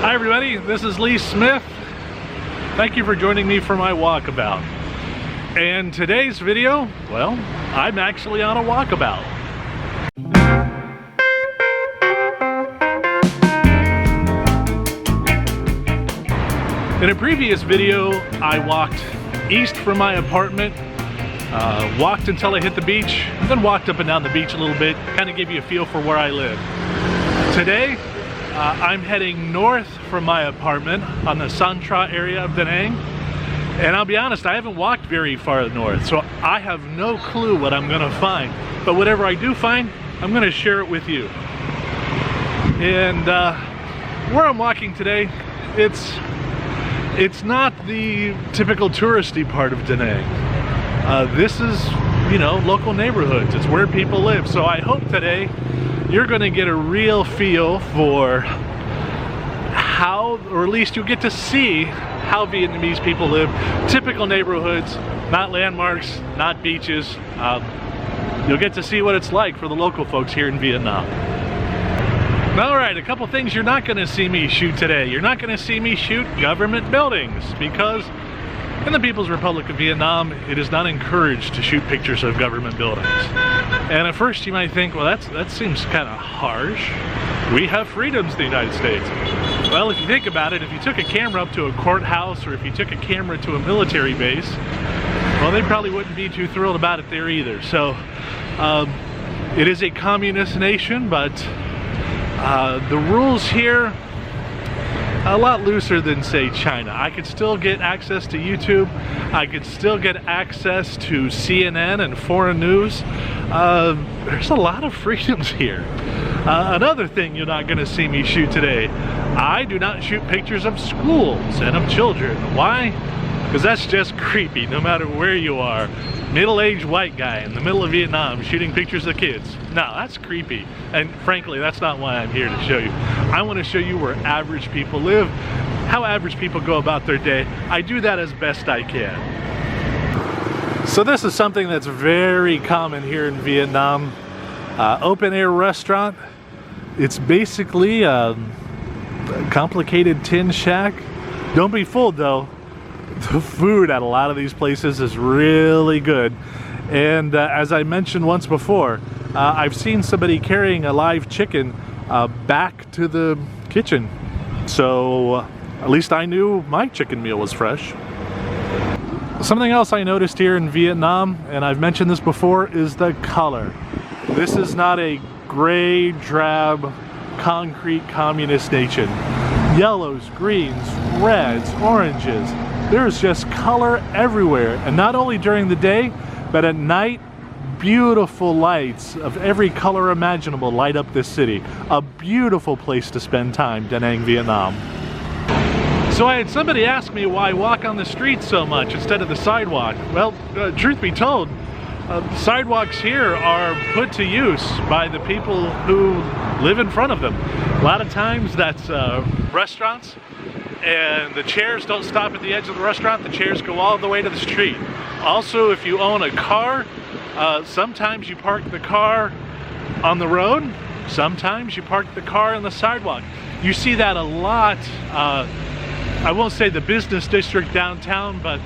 Hi everybody, this is Lee Smith. Thank you for joining me for my walkabout. And today's video, well, I'm actually on a walkabout. In a previous video, I walked east from my apartment, walked until I hit the beach, then walked up and down the beach a little bit, kind of give you a feel for where I live. Today, I'm heading north from my apartment on the Santra area of Da Nang. And I'll be honest, I haven't walked very far north, so I have no clue what I'm gonna find. But whatever I do find, I'm gonna share it with you. And where I'm walking today, it's not the typical touristy part of Da Nang. This is, local neighborhoods. It's where people live. So I hope today you're gonna get a real feel for how, or at least you'll get to see how Vietnamese people live. Typical neighborhoods, not landmarks, not beaches. You'll get to see what it's like for the local folks here in Vietnam. Alright, a couple things you're not gonna see me shoot today. You're not gonna see me shoot government buildings because in the People's Republic of Vietnam, it is not encouraged to shoot pictures of government buildings. And at first you might think, well, that seems kind of harsh. We have freedoms in the United States. Well, if you think about it, if you took a camera up to a courthouse or if you took a camera to a military base, well, they probably wouldn't be too thrilled about it there either. So, it is a communist nation, but the rules here, a lot looser than, say, China. I could still get access to YouTube. I could still get access to CNN and foreign news. There's a lot of freedoms here. Another thing you're not going to see me shoot today, I do not shoot pictures of schools and of children. Why? Because that's just creepy, no matter where you are. Middle-aged white guy in the middle of Vietnam shooting pictures of kids. No, that's creepy. And frankly, that's not why I'm here to show you. I want to show you where average people live, how average people go about their day. I do that as best I can. So this is something that's very common here in Vietnam. Open-air restaurant. It's basically a complicated tin shack. Don't be fooled though. The food at a lot of these places is really good. And as I mentioned once before, I've seen somebody carrying a live chicken back to the kitchen. So at least I knew my chicken meal was fresh. Something else I noticed here in Vietnam, and I've mentioned this before, is the color. This is not a gray, drab, concrete communist nation. Yellows, greens, reds, oranges. There's just color everywhere. And not only during the day, but at night, beautiful lights of every color imaginable light up this city. A beautiful place to spend time, Da Nang, Vietnam. So I had somebody ask me why I walk on the streets so much instead of the sidewalk. Well, truth be told, sidewalks here are put to use by the people who live in front of them. A lot of times that's restaurants, and the chairs don't stop at the edge of the restaurant, the chairs go all the way to the street. Also, if you own a car, sometimes you park the car on the road, sometimes you park the car on the sidewalk. You see that a lot, I won't say the business district downtown, but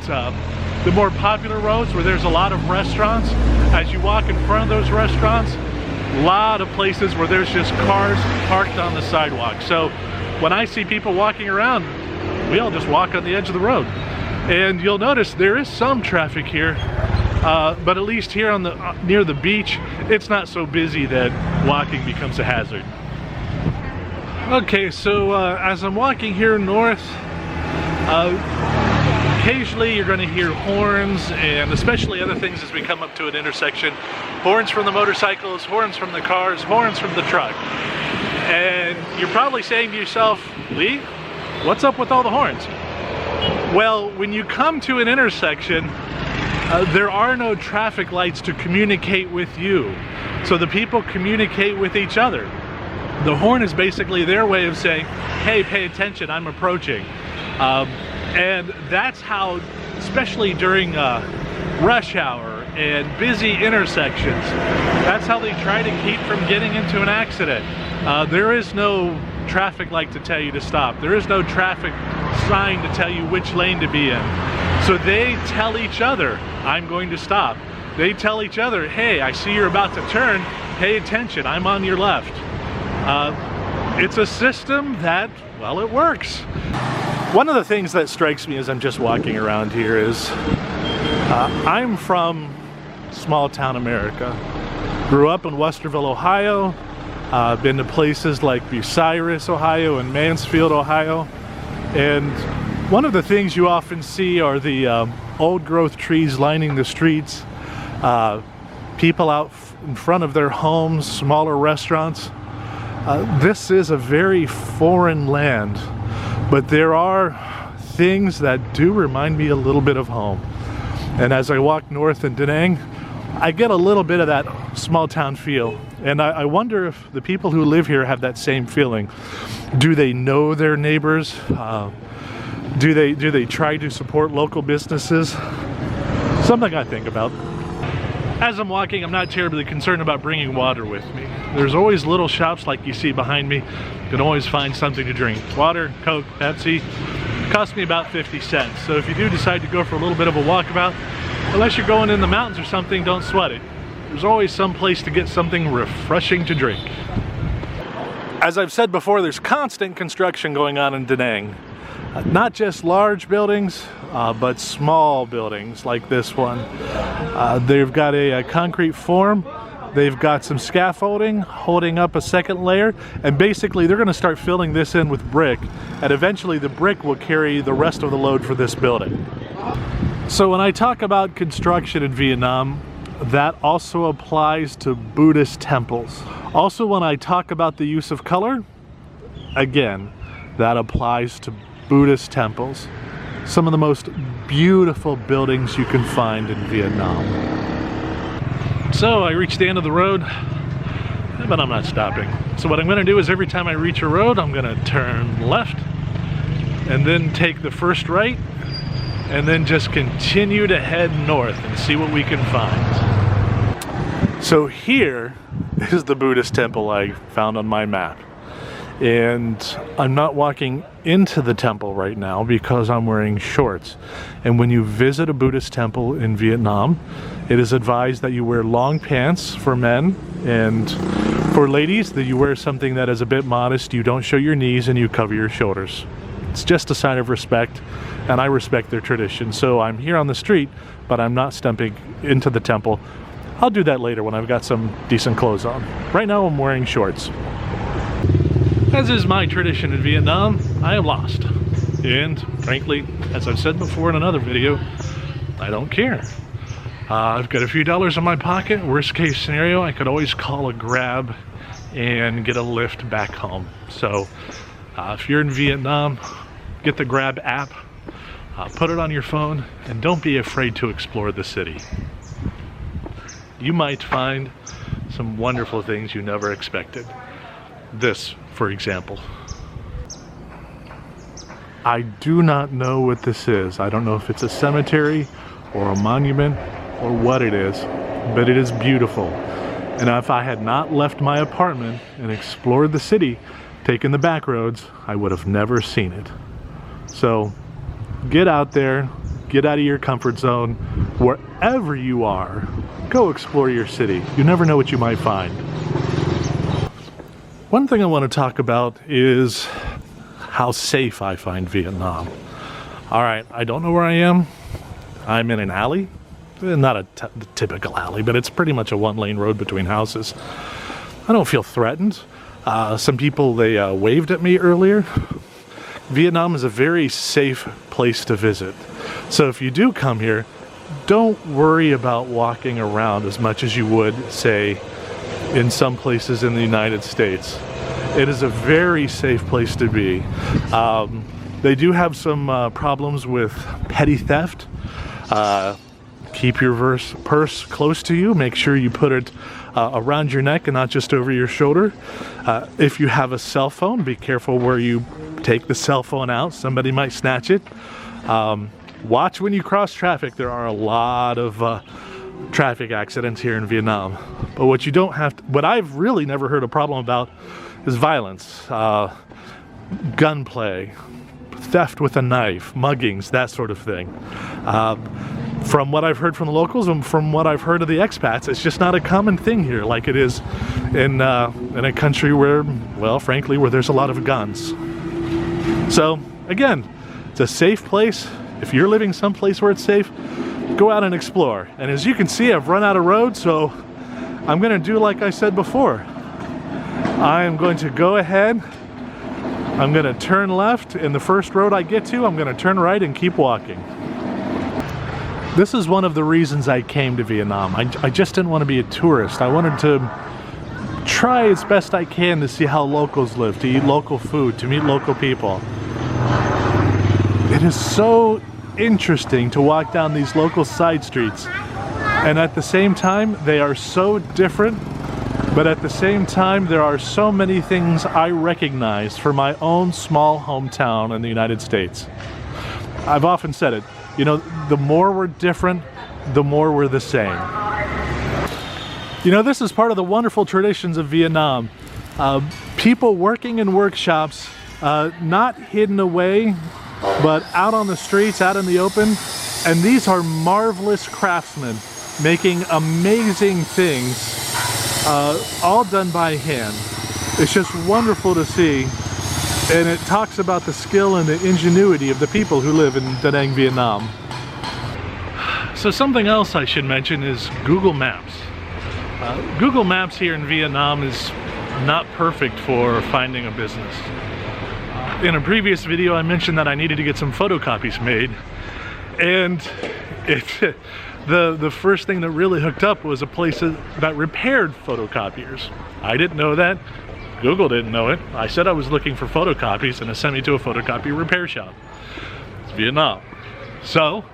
the more popular roads where there's a lot of restaurants. As you walk in front of those restaurants, a lot of places where there's just cars parked on the sidewalk. So when I see people walking around, we all just walk on the edge of the road. And you'll notice there is some traffic here, but at least here on the near the beach, it's not so busy that walking becomes a hazard. Okay, so as I'm walking here north, occasionally you're going to hear horns, and especially other things as we come up to an intersection. Horns from the motorcycles, horns from the cars, horns from the truck. And you're probably saying to yourself, Lee, what's up with all the horns? Well, when you come to an intersection, there are no traffic lights to communicate with you. So the people communicate with each other. The horn is basically their way of saying, hey, pay attention, I'm approaching. And that's how, especially during rush hour and busy intersections, that's how they try to keep from getting into an accident. There is no traffic light to tell you to stop. There is no traffic sign to tell you which lane to be in. So they tell each other, I'm going to stop. They tell each other, hey, I see you're about to turn, pay attention, I'm on your left. It's a system that, well, it works. One of the things that strikes me as I'm just walking around here is I'm from small town America. Grew up in Westerville, Ohio. Been to places like Bucyrus, Ohio, and Mansfield, Ohio. And one of the things you often see are the old growth trees lining the streets, people out in front of their homes, smaller restaurants. This is a very foreign land, but there are things that do remind me a little bit of home. And as I walk north in Da Nang, I get a little bit of that small town feel. And I wonder if the people who live here have that same feeling. Do they know their neighbors? Do they try to support local businesses? Something I think about. As I'm walking, I'm not terribly concerned about bringing water with me. There's always little shops like you see behind me. You can always find something to drink. Water, Coke, Pepsi. Cost me about 50 cents. So if you do decide to go for a little bit of a walkabout, unless you're going in the mountains or something, don't sweat it. There's always some place to get something refreshing to drink. As I've said before, there's constant construction going on in Da Nang. Not just large buildings, but small buildings like this one. They've got a concrete form. They've got some scaffolding holding up a second layer, and basically they're going to start filling this in with brick, and eventually the brick will carry the rest of the load for this building. So when I talk about construction in Vietnam, that also applies to Buddhist temples. Also, when I talk about the use of color, again, that applies to Buddhist temples. Some of the most beautiful buildings you can find in Vietnam. So I reached the end of the road, but I'm not stopping. So what I'm going to do is every time I reach a road, I'm going to turn left and then take the first right and then just continue to head north and see what we can find. So here is the Buddhist temple I found on my map. And I'm not walking into the temple right now because I'm wearing shorts. And when you visit a Buddhist temple in Vietnam, it is advised that you wear long pants for men, and for ladies that you wear something that is a bit modest. You don't show your knees and you cover your shoulders. It's just a sign of respect, and I respect their tradition. So I'm here on the street, but I'm not stepping into the temple. I'll do that later when I've got some decent clothes on. Right now I'm wearing shorts. As is my tradition in Vietnam, I am lost. And frankly, as I've said before in another video, I don't care. I've got a few dollars in my pocket. Worst case scenario, I could always call a Grab and get a lift back home. So if you're in Vietnam, get the Grab app, put it on your phone, and don't be afraid to explore the city. You might find some wonderful things you never expected. This, for example. I do not know what this is. I don't know if it's a cemetery or a monument or what it is, but it is beautiful. And if I had not left my apartment and explored the city, taken the back roads, I would have never seen it. So get out there, get out of your comfort zone. Wherever you are, go explore your city. You never know what you might find. One thing I want to talk about is how safe I find Vietnam. Alright, I don't know where I am. I'm in an alley. Not a typical alley, but it's pretty much a one-lane road between houses. I don't feel threatened. Some people, they waved at me earlier. Vietnam is a very safe place to visit. So if you do come here, don't worry about walking around as much as you would, say, in some places in the United States. It is a very safe place to be. They do have some problems with petty theft. Keep your purse close to you. Make sure you put it around your neck and not just over your shoulder. If you have a cell phone, be careful where you take the cell phone out. Somebody might snatch it. Watch when you cross traffic. There are a lot of traffic accidents here in Vietnam. But what you don't have to, what I've really never heard a problem about is violence, gunplay, theft with a knife, muggings, that sort of thing. From what I've heard from the locals and from what I've heard of the expats, it's just not a common thing here like it is in a country where, well, frankly, where there's a lot of guns. So, again, it's a safe place. If you're living someplace where it's safe, go out and explore. And as you can see, I've run out of road, so I'm going to do like I said before. I am going to go ahead, I'm going to turn left, and the first road I get to, I'm going to turn right and keep walking. This is one of the reasons I came to Vietnam. I just didn't want to be a tourist. I wanted to try as best I can to see how locals live, to eat local food, to meet local people. It is so interesting to walk down these local side streets, and at the same time they are so different, but at the same time there are so many things I recognize for my own small hometown in the United States. I've often said it, you know, the more we're different, the more we're the same. You know, this is part of the wonderful traditions of Vietnam. People working in workshops, not hidden away, but out on the streets, out in the open, and these are marvelous craftsmen making amazing things, all done by hand. It's just wonderful to see, and it talks about the skill and the ingenuity of the people who live in Da Nang, Vietnam. So something else I should mention is Google Maps. Google Maps here in Vietnam is not perfect for finding a business. In a previous video I mentioned that I needed to get some photocopies made, and the first thing that really hooked up was a place that repaired photocopiers. I didn't know that. Google didn't know it. I said I was looking for photocopies and it sent me to a photocopy repair shop. It's Vietnam. So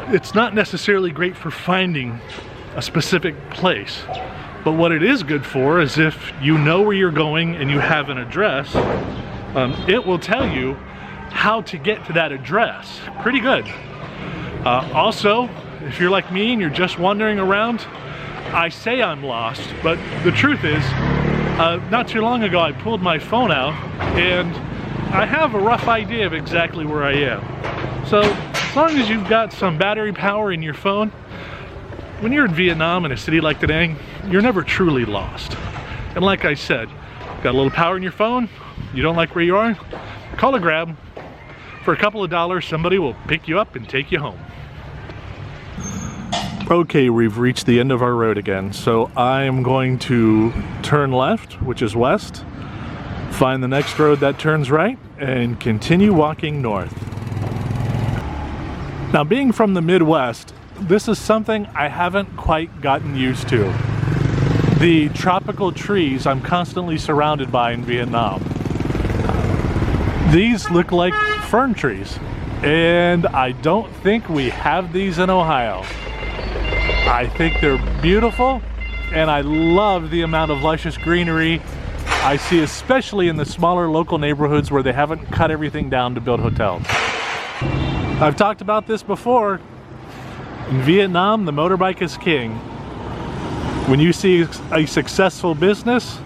it's not necessarily great for finding a specific place, but what it is good for is if you know where you're going and you have an address, it will tell you how to get to that address. Pretty good. Also, if you're like me and you're just wandering around, I say I'm lost, but the truth is, not too long ago I pulled my phone out and I have a rough idea of exactly where I am. So as long as you've got some battery power in your phone, when you're in Vietnam in a city like Da Nang, you're never truly lost. And like I said, got a little power in your phone, you don't like where you are, call a Grab. For a couple of dollars, somebody will pick you up and take you home. Okay, we've reached the end of our road again, so I am going to turn left, which is west, find the next road that turns right, and continue walking north. Now, being from the Midwest, this is something I haven't quite gotten used to. The tropical trees I'm constantly surrounded by in Vietnam. These look like fern trees, and I don't think we have these in Ohio. I think they're beautiful, and I love the amount of luscious greenery I see, especially in the smaller local neighborhoods where they haven't cut everything down to build hotels. I've talked about this before. In Vietnam, the motorbike is king. When you see a successful business,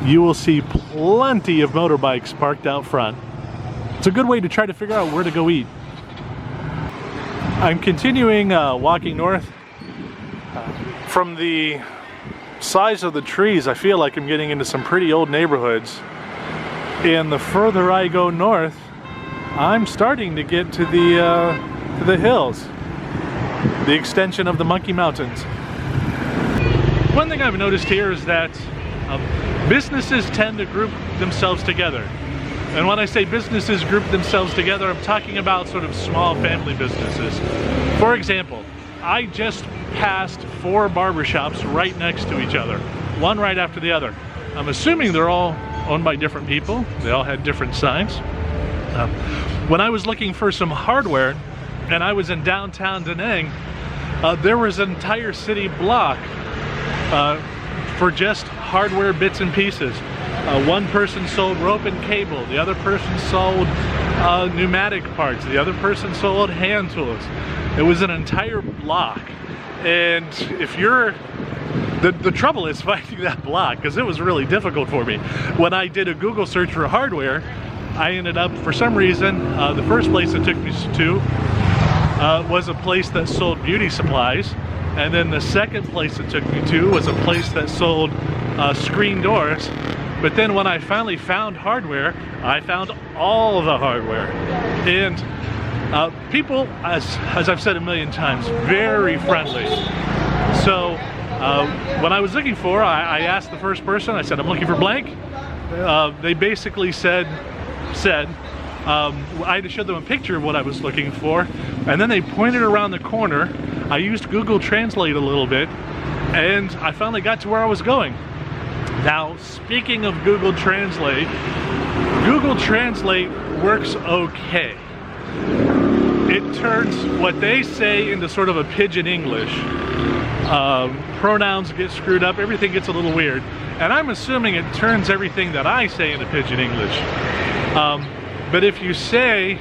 you will see plenty of motorbikes parked out front. It's a good way to try to figure out where to go eat. I'm continuing walking north. From the size of the trees, I feel like I'm getting into some pretty old neighborhoods. And the further I go north, I'm starting to get to the hills, the extension of the Monkey Mountains. One thing I've noticed here is that businesses tend to group themselves together. And when I say businesses group themselves together, I'm talking about sort of small family businesses. For example, I just passed 4 barbershops right next to each other, one right after the other. I'm assuming they're all owned by different people. They all had different signs. When I was looking for some hardware, and I was in downtown Da Nang, there was an entire city block for just hardware bits and pieces. One person sold rope and cable, the other person sold pneumatic parts, the other person sold hand tools. It was an entire block. And if you're The trouble is finding that block, because it was really difficult for me. When I did a Google search for hardware, I ended up, for some reason, the first place it took me to was a place that sold beauty supplies, and then the second place it took me to was a place that sold screen doors. But then when I finally found hardware, I found all the hardware. And people, as I've said a million times, very friendly. So when I was looking for, I asked the first person, I said, I'm looking for blank. They basically said, I had to show them a picture of what I was looking for, and then they pointed around the corner. I used Google Translate a little bit, and I finally got to where I was going. Now, speaking of Google Translate works okay. It turns what they say into sort of a pidgin English. Pronouns get screwed up, everything gets a little weird. And I'm assuming it turns everything that I say into pidgin English. But if you say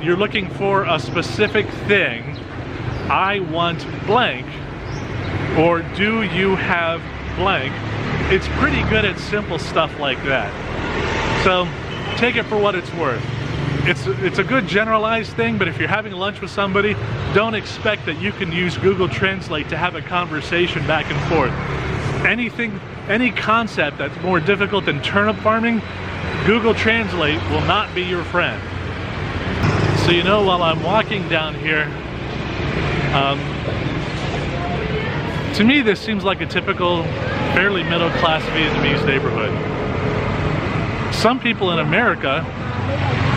you're looking for a specific thing, I want blank, or do you have blank, it's pretty good at simple stuff like that. So take it for what it's worth. It's a good generalized thing, but if you're having lunch with somebody, don't expect that you can use Google Translate to have a conversation back and forth. Any concept that's more difficult than turnip farming, Google Translate will not be your friend. So you know, while I'm walking down here, to me this seems like a typical, fairly middle-class Vietnamese neighborhood. Some people in America,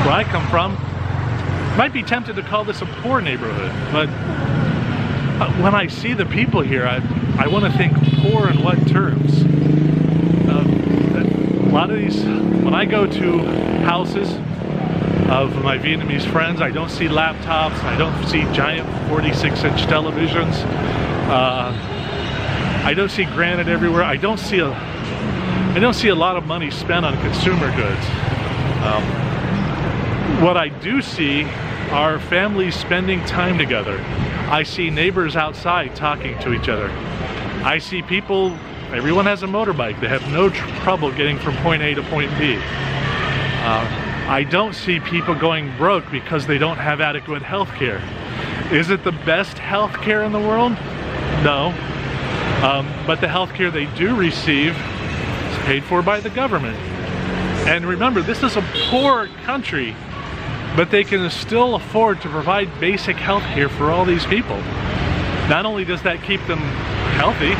where I come from, might be tempted to call this a poor neighborhood, but when I see the people here, I want to think poor in what terms? A lot of these, when I go to houses of my Vietnamese friends, I don't see laptops, I don't see giant 46-inch televisions, I don't see granite everywhere, I don't see a lot of money spent on consumer goods. What I do see are families spending time together. I see neighbors outside talking to each other. I see people, everyone has a motorbike. They have no trouble getting from point A to point B. I don't see people going broke because they don't have adequate health care. Is it the best health care in the world? No. But the health care they do receive is paid for by the government. And remember, this is a poor country, but they can still afford to provide basic health care for all these people. Not only does that keep them healthy,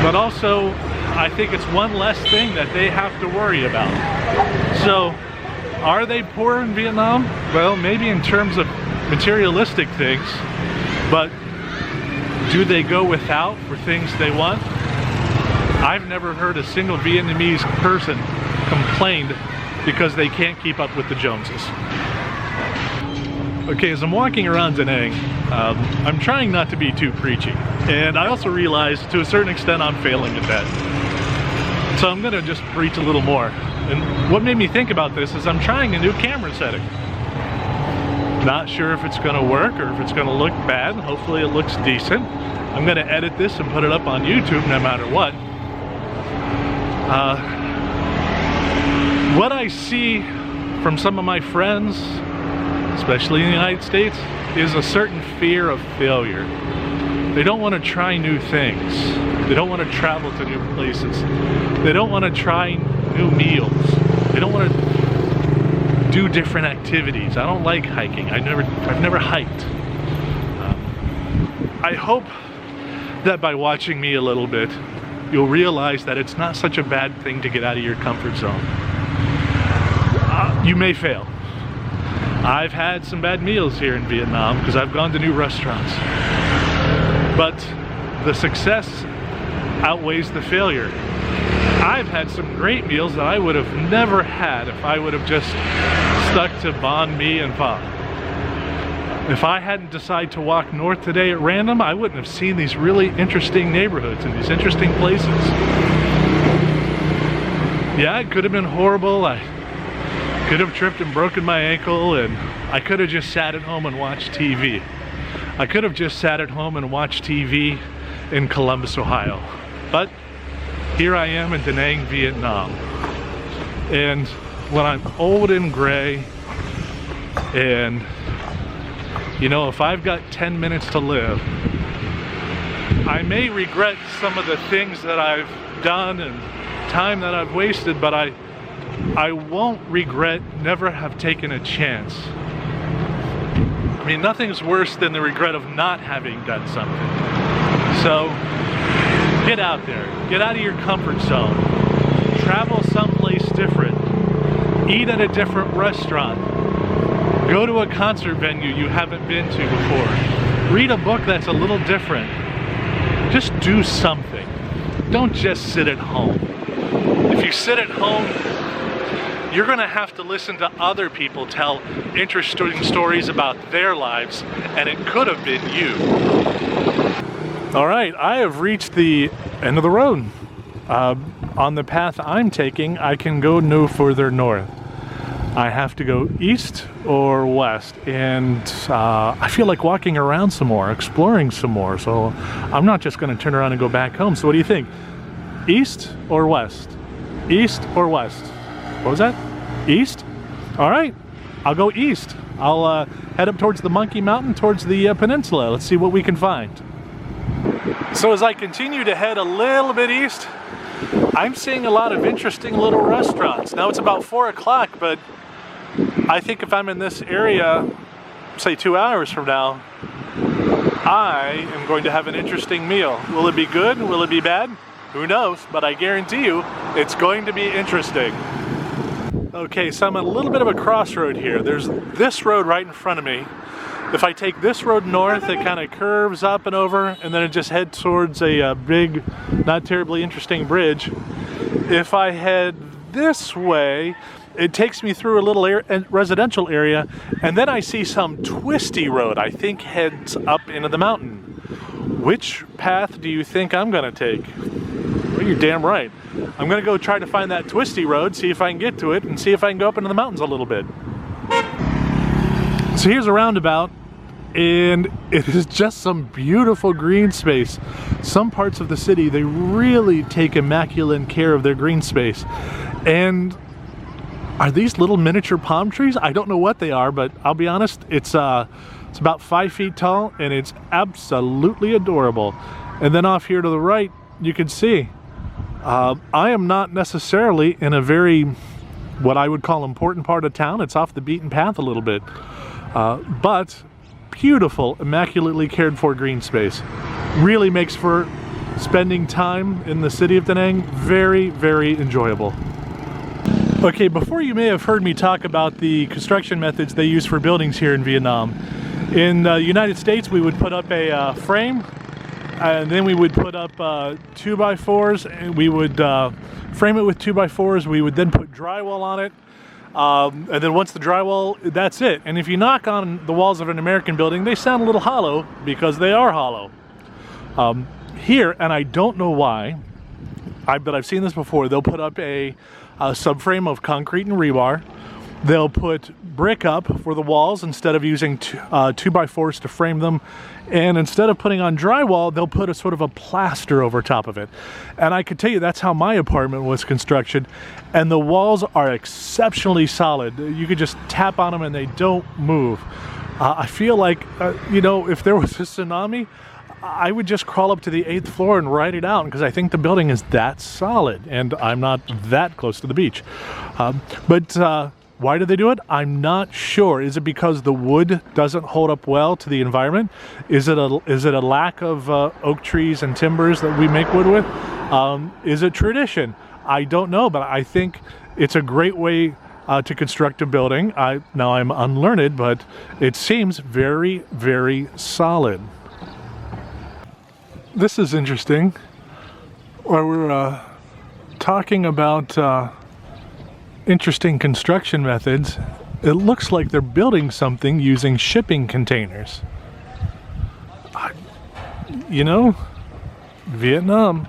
but also I think it's one less thing that they have to worry about. So, are they poor in Vietnam? Well, maybe in terms of materialistic things, but do they go without for things they want? I've never heard a single Vietnamese person complained because they can't keep up with the Joneses. Okay, as I'm walking around Da Nang, I'm trying not to be too preachy, and I also realize to a certain extent I'm failing at that. So I'm gonna just preach a little more. And what made me think about this is I'm trying a new camera setting. Not sure if it's gonna work or if it's gonna look bad. Hopefully it looks decent. I'm gonna edit this and put it up on YouTube no matter what. What I see from some of my friends, especially in the United States, is a certain fear of failure. They don't want to try new things. They don't want to travel to new places. They don't want to try new meals. They don't want to do different activities. I don't like hiking. I've never hiked. I hope that by watching me a little bit, you'll realize that it's not such a bad thing to get out of your comfort zone. You may fail. I've had some bad meals here in Vietnam because I've gone to new restaurants. But the success outweighs the failure. I've had some great meals that I would have never had if I would have just stuck to banh mi and pho. If I hadn't decided to walk north today at random, I wouldn't have seen these really interesting neighborhoods and these interesting places. Yeah, it could have been horrible. I could have tripped and broken my ankle, and I could have just sat at home and watched TV. I could have just sat at home and watched TV in Columbus, Ohio. But here I am in Da Nang, Vietnam. And when I'm old and gray, and you know, if I've got 10 minutes to live, I may regret some of the things that I've done and time that I've wasted, but I won't regret never have taken a chance. I mean, nothing's worse than the regret of not having done something. So get out there, get out of your comfort zone, travel someplace different, eat at a different restaurant, go to a concert venue you haven't been to before, read a book that's a little different. Just do something. Don't just sit at home. If you sit at home, you're gonna have to listen to other people tell interesting stories about their lives, and it could have been you. All right, I have reached the end of the road. On the path I'm taking, I can go no further north. I have to go east or west, and I feel like walking around some more, exploring some more, so I'm not just gonna turn around and go back home. So what do you think? East or west? East or west? What was that? East? All right, I'll go east. I'll head up towards the Monkey Mountain, towards the peninsula. Let's see what we can find. So as I continue to head a little bit east, I'm seeing a lot of interesting little restaurants. Now it's about 4 o'clock, but I think if I'm in this area, say 2 hours from now, I am going to have an interesting meal. Will it be good? Will it be bad? Who knows? But I guarantee you, it's going to be interesting. Okay, so I'm at a little bit of a crossroad here. There's this road right in front of me. If I take this road north, it kind of curves up and over, and then it just heads towards a big, not terribly interesting bridge. If I head this way, it takes me through a little residential area, and then I see some twisty road, I think heads up into the mountain. Which path do you think I'm gonna take? Well, you're damn right. I'm gonna go try to find that twisty road, see if I can get to it, and see if I can go up into the mountains a little bit. So here's a roundabout, and it is just some beautiful green space. Some parts of the city, they really take immaculate care of their green space. And are these little miniature palm trees? I don't know what they are, but I'll be honest, it's about 5 feet tall, and it's absolutely adorable. And then off here to the right, you can see, I am not necessarily in a very, what I would call important part of town. It's off the beaten path a little bit. But beautiful, immaculately cared for green space. Really makes for spending time in the city of Da Nang very, very enjoyable. Okay, before you may have heard me talk about the construction methods they use for buildings here in Vietnam. In the United States, we would put up a frame, and then we would put up 2x4s, and we would frame it with 2x4s. We would then put drywall on it. And then once the drywall, that's it. And if you knock on the walls of an American building, they sound a little hollow because they are hollow. Here, and I don't know why, but I've seen this before, they'll put up a subframe of concrete and rebar. They'll put brick up for the walls instead of using 2x4s to frame them. And instead of putting on drywall, they'll put a sort of a plaster over top of it. And I could tell you that's how my apartment was constructed. And the walls are exceptionally solid. You could just tap on them and they don't move. I feel like, you know, if there was a tsunami, I would just crawl up to the 8th floor and ride it out because I think the building is that solid, and I'm not that close to the beach. Why do they do it? I'm not sure. Is it because the wood doesn't hold up well to the environment? Is it a lack of oak trees and timbers that we make wood with? Is it tradition? I don't know, but I think it's a great way to construct a building. Now I'm unlearned, but it seems very, very solid. This is interesting, where we're talking about interesting construction methods. It looks like they're building something using shipping containers. You know, Vietnam,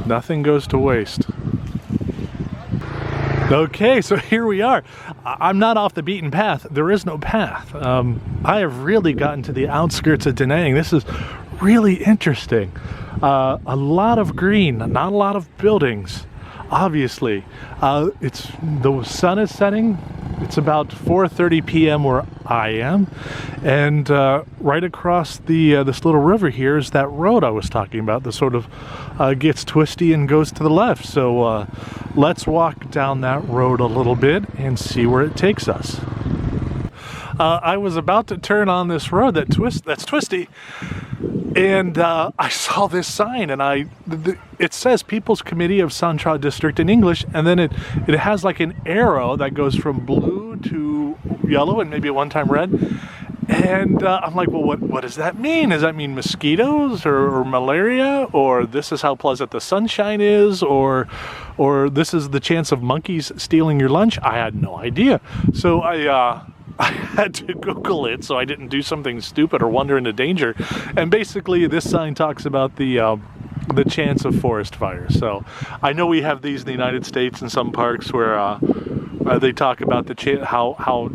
nothing goes to waste. Okay, so here we are. I'm not off the beaten path. There is no path. I have really gotten to the outskirts of Da Nang. This is really interesting. A lot of green, not a lot of buildings, obviously. The sun is setting. It's about 4:30 p.m. where I am, and right across this little river here is that road I was talking about that sort of gets twisty and goes to the left. So let's walk down that road a little bit and see where it takes us. I was about to turn on this road that's twisty, and I saw this sign, and it says People's Committee of Santra District in English, and then it has like an arrow that goes from blue to yellow and maybe one time red. And I'm like, well, what does that mean? Does that mean mosquitoes or malaria, or this is how pleasant the sunshine is, or this is the chance of monkeys stealing your lunch? I had no idea. So I had to Google it so I didn't do something stupid or wander into danger. And basically this sign talks about the chance of forest fires. So I know we have these in the United States in some parks where they talk about how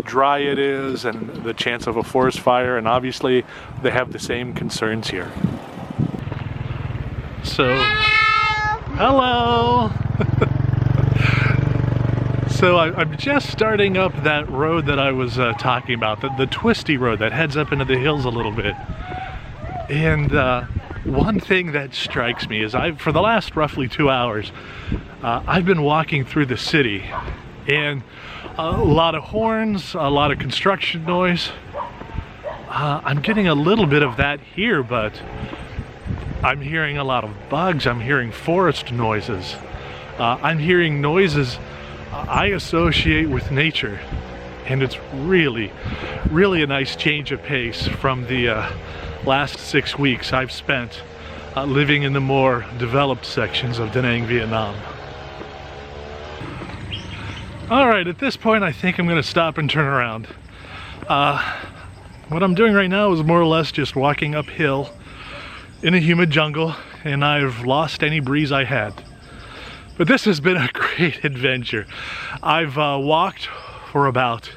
dry it is and the chance of a forest fire, and obviously they have the same concerns here. So, hello! So I'm just starting up that road that I was talking about, the twisty road that heads up into the hills a little bit. And one thing that strikes me is for the last roughly 2 hours, I've been walking through the city, and a lot of horns, a lot of construction noise. I'm getting a little bit of that here, but I'm hearing a lot of bugs. I'm hearing forest noises. I'm hearing noises I associate with nature, and it's really, really a nice change of pace from the last 6 weeks I've spent living in the more developed sections of Da Nang, Vietnam. Alright, at this point I think I'm going to stop and turn around. What I'm doing right now is more or less just walking uphill in a humid jungle, and I've lost any breeze I had. But this has been a great adventure. I've walked for about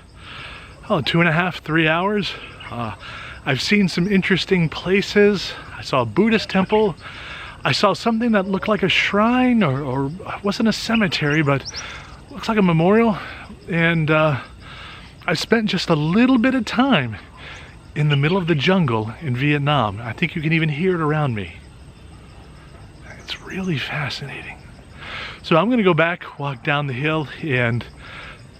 2.5, 3 hours. I've seen some interesting places. I saw a Buddhist temple. I saw something that looked like a shrine, or wasn't a cemetery, but looks like a memorial. And I spent just a little bit of time in the middle of the jungle in Vietnam. I think you can even hear it around me. It's really fascinating. So I'm gonna go back, walk down the hill, and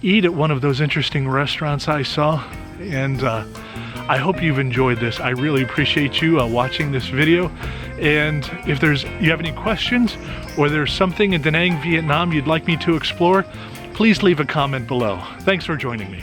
eat at one of those interesting restaurants I saw. And I hope you've enjoyed this. I really appreciate you watching this video. And if you have any questions, or there's something in Da Nang, Vietnam you'd like me to explore, please leave a comment below. Thanks for joining me.